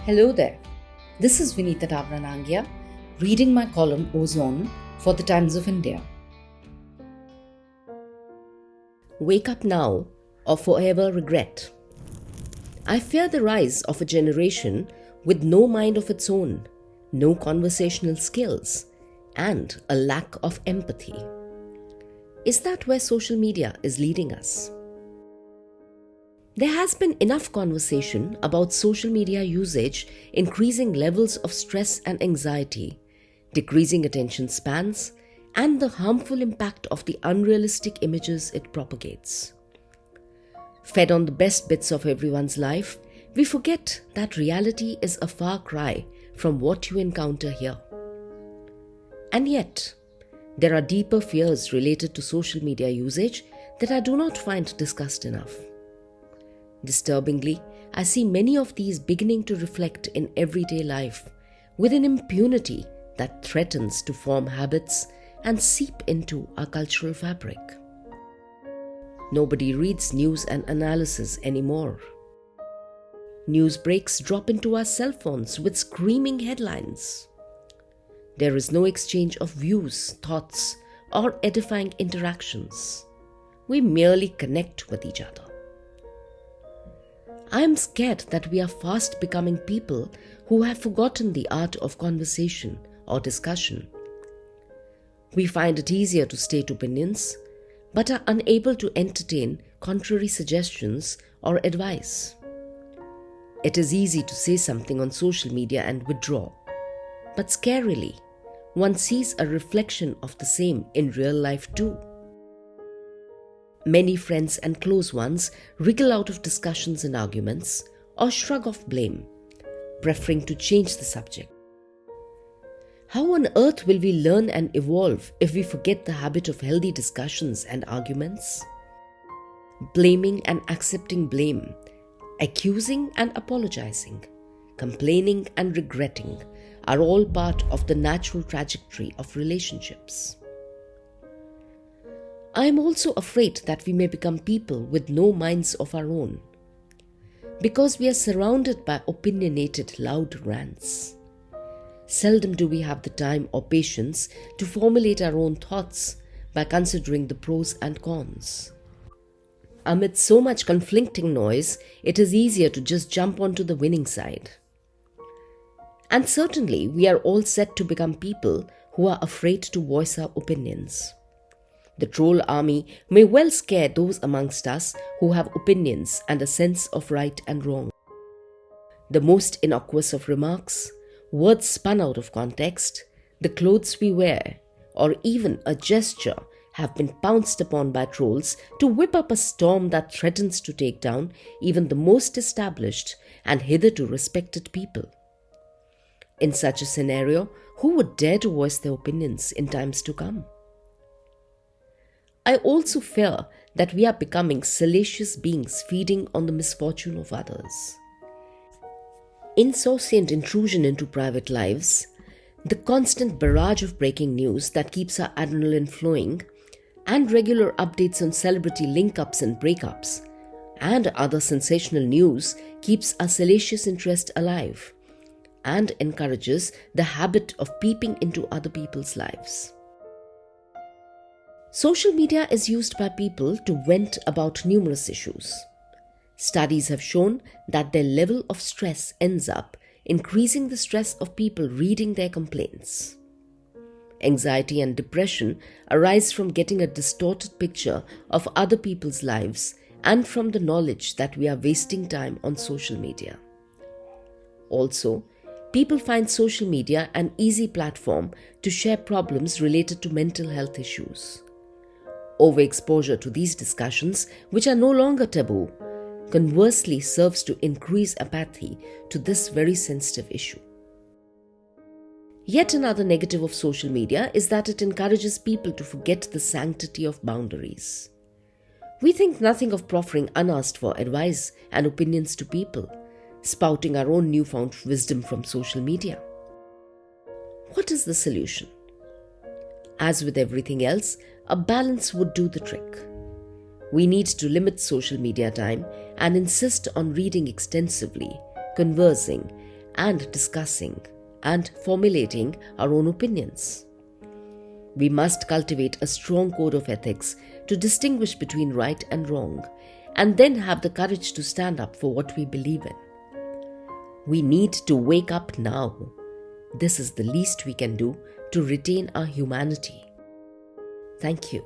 Hello there. This is Vinita Nangia, reading my column Ozone for the Times of India. Wake up now or forever regret. I fear the rise of a generation with no mind of its own, no conversational skills, and a lack of empathy. Is that where social media is leading us? There has been enough conversation about social media usage increasing levels of stress and anxiety, decreasing attention spans, and the harmful impact of the unrealistic images it propagates. Fed on the best bits of everyone's life, we forget that reality is a far cry from what you encounter here. And yet, there are deeper fears related to social media usage that I do not find discussed enough. Disturbingly, I see many of these beginning to reflect in everyday life with an impunity that threatens to form habits and seep into our cultural fabric. Nobody reads news and analysis anymore. News breaks drop into our cell phones with screaming headlines. There is no exchange of views, thoughts, or edifying interactions. We merely connect with each other. I am scared that we are fast becoming people who have forgotten the art of conversation or discussion. We find it easier to state opinions, but are unable to entertain contrary suggestions or advice. It is easy to say something on social media and withdraw, but scarily, one sees a reflection of the same in real life too. Many friends and close ones wriggle out of discussions and arguments or shrug off blame, preferring to change the subject. How on earth will we learn and evolve if we forget the habit of healthy discussions and arguments? Blaming and accepting blame, accusing and apologizing, complaining and regretting are all part of the natural trajectory of relationships. I am also afraid that we may become people with no minds of our own, because we are surrounded by opinionated, loud rants. Seldom do we have the time or patience to formulate our own thoughts by considering the pros and cons. Amid so much conflicting noise, it is easier to just jump onto the winning side. And certainly, we are all set to become people who are afraid to voice our opinions. The troll army may well scare those amongst us who have opinions and a sense of right and wrong. The most innocuous of remarks, words spun out of context, the clothes we wear, or even a gesture have been pounced upon by trolls to whip up a storm that threatens to take down even the most established and hitherto respected people. In such a scenario, who would dare to voice their opinions in times to come? I also fear that we are becoming salacious beings feeding on the misfortune of others. Insouciant intrusion into private lives, the constant barrage of breaking news that keeps our adrenaline flowing, and regular updates on celebrity link-ups and breakups, and other sensational news keeps our salacious interest alive and encourages the habit of peeping into other people's lives. Social media is used by people to vent about numerous issues. Studies have shown that their level of stress ends up increasing the stress of people reading their complaints. Anxiety and depression arise from getting a distorted picture of other people's lives and from the knowledge that we are wasting time on social media. Also, people find social media an easy platform to share problems related to mental health issues. Overexposure to these discussions, which are no longer taboo, conversely serves to increase apathy to this very sensitive issue. Yet another negative of social media is that it encourages people to forget the sanctity of boundaries. We think nothing of proffering unasked for advice and opinions to people, spouting our own newfound wisdom from social media. What is the solution? As with everything else, a balance would do the trick. We need to limit social media time and insist on reading extensively, conversing, and discussing and formulating our own opinions. We must cultivate a strong code of ethics to distinguish between right and wrong, and then have the courage to stand up for what we believe in. We need to wake up now. This is the least we can do to retain our humanity. Thank you.